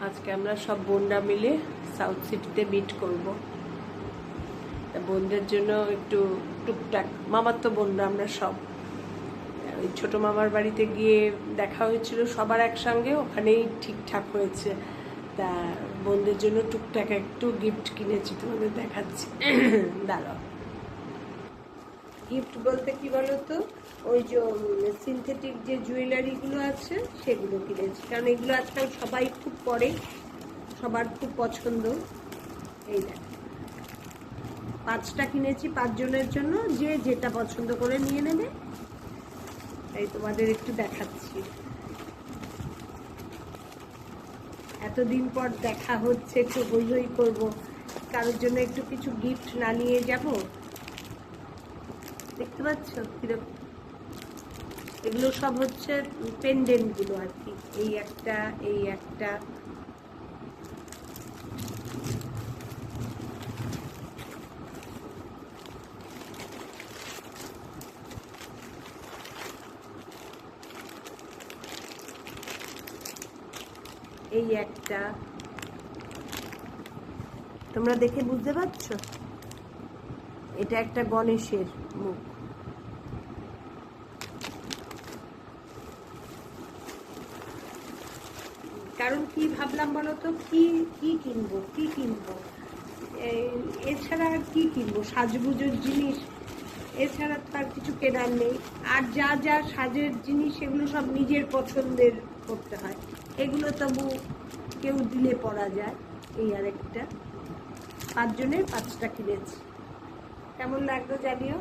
আজকে আমরা সব বোনরা মিলে সাউথ সিটিতে মিট করব। বোনদের জন্য একটু টুকটাক, মামার তো বোনরা আমরা সব ওই ছোট মামার বাড়িতে গিয়ে দেখা হয়েছিল সবার একসঙ্গে, ওখানেই ঠিকঠাক হয়েছে। তা বোনদের জন্য টুকটাক একটু গিফট কিনেছি, তোমাদের দেখাচ্ছি। দাঁড়াও। গিফট বলতে কি বলো তো, ওই যে সিনথেটিক যে জুয়েলারিগুলো আছে সেগুলো কিনেছি, কারণ এগুলো আজকাল সবাই খুব পরে, সবার খুব পছন্দ। এই দেখ, 5টা কিনেছি 5 জনের জন্য, যে যেটা পছন্দ করে নিয়ে নেবে। এই তোমাদের একটু দেখাচ্ছি। এতদিন পর দেখা হচ্ছে, একটু হই হই করবো, কারোর জন্য একটু কিছু গিফট না নিয়ে যাব। দেখতে পাচ্ছ কিরকম, এগুলো সব হচ্ছে পেন্ডেন্ট গুলো আর কি। এই একটা, এই একটা, এই একটা। তোমরা দেখে বুঝতে পারছো, এটা একটা গণেশের মুখ। কারণ কি ভাবলাম বলো তো, কি কিনবো, কি কিনবো, এছাড়া আর কি কিনবো, সাজগুজোর জিনিস এছাড়া তো আর কিছু কেনার নেই। আর যা যা সাজের জিনিস সেগুলো সব নিজের পছন্দের করতে হয়, এগুলো তবু কেউ দিলে পরা যায়। এই আর একটা, 5 জনের 5টা কিনেছি। কেমন লাগলো জানিও।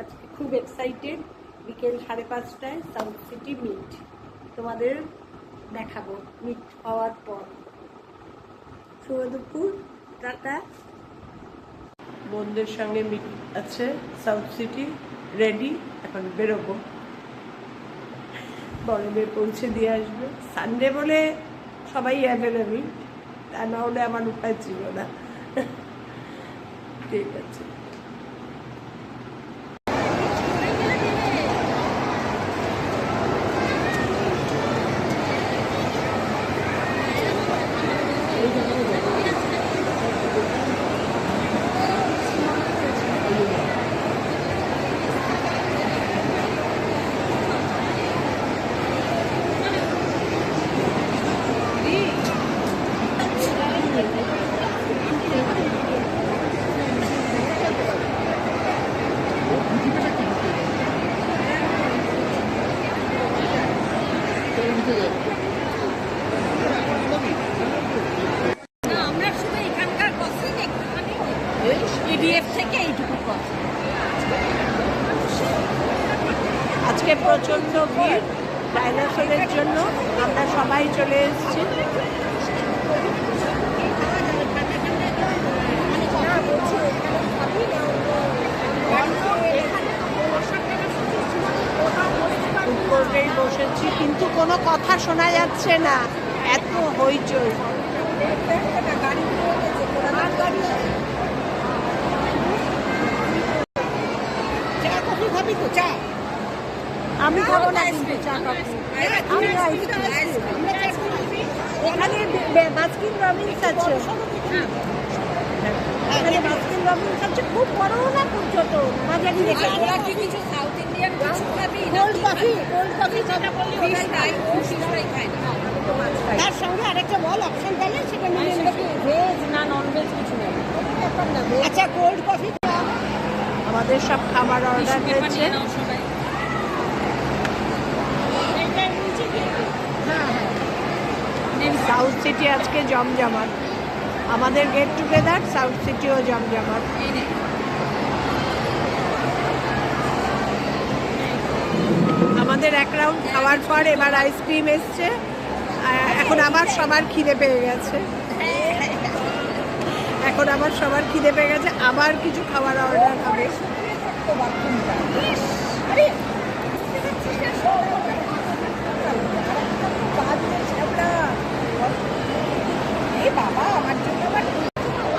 আজকে খুব এক্সাইটেড। বিকেল 5:30টায় সাউথ সিটি মিট তোমাদের দেখাবো, মিট হওয়ার পর। শুভ দুপুর, টাটা। বোনদের সঙ্গে মিট আছে সাউথ সিটি, রেডি, এখন বেরোবো। বড় মেয়ে পৌঁছে দিয়ে আসবে। সানডে বলে সবাই অ্যাভেলেবল, তা না হলে আমার উপায় ছিল না। ঠিক আছে। আজকে প্রচন্ড ভিড় ডাইনোসরের জন্য, আমরা সবাই চলে এসেছি। উপরেই বসেছি, কিন্তু কোনো কথা শোনা যাচ্ছে না, এত হইচই। আমি খাবো না কিন্তু চা কফি। এখানে বাস্কিন রবিন্স আছে, এখানে বাস্কিন রবিন্স আছে, খুব বড় না খুব ছোট, মাঝারি দেখে। কোল্ড কফি, কোল্ড কফি তার সঙ্গে আরেকটা বল অপশন পেলে সেটা নিয়ে ভেজ না নন ভেজ কিছু নেই। আচ্ছা কোল্ড কফি। আমাদের সব খাবার অর্ডার হয়েছে। সাউথ সিটি আজকে জমজমাট, আমাদের গেট টুগেদার, সাউথ সিটিও জমজমাট। আমাদের এক রাউন্ড খাওয়ার পর এবার আইসক্রিম এসছে, এখন আবার সবার খিদে পেয়ে গেছে, এখন আবার সবার খিদে পেয়ে গেছে, আবার কিছু খাবার অর্ডার হবে।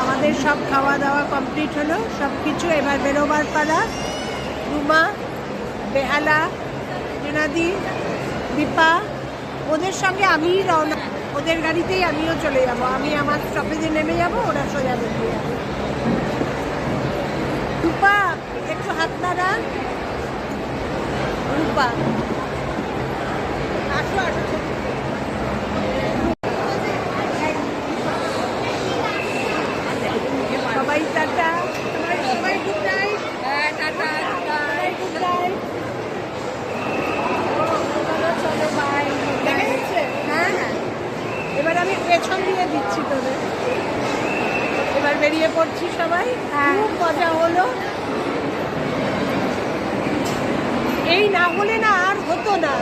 আমাদের সব খাওয়া দাওয়া কমপ্লিট হলো, সব কিছু। এবার বেরোবার পালা। রুমা, বেহালা, জুনাদি, দীপা, ওদের সঙ্গে আমি রওনা। ওদের গাড়িতেই আমিও চলে যাব, আমি আমার স্টপেজে নেমে যাব, ওরা সোজা বেরিয়ে যাবে। রূপা একটু হাত নাড়া, রূপা আসো আসো। সবাই টাটা, সবাই গুড নাইট। হ্যাঁ টাটা, সবাই গুড নাইট। চলো বাই। হ্যাঁ হ্যাঁ, এবার আমি পেছন দিয়ে দিচ্ছি তোদের। এবার বেরিয়ে পড়ছি সবাই। খুব মজা হলো, এই না হলে না আর হতো না।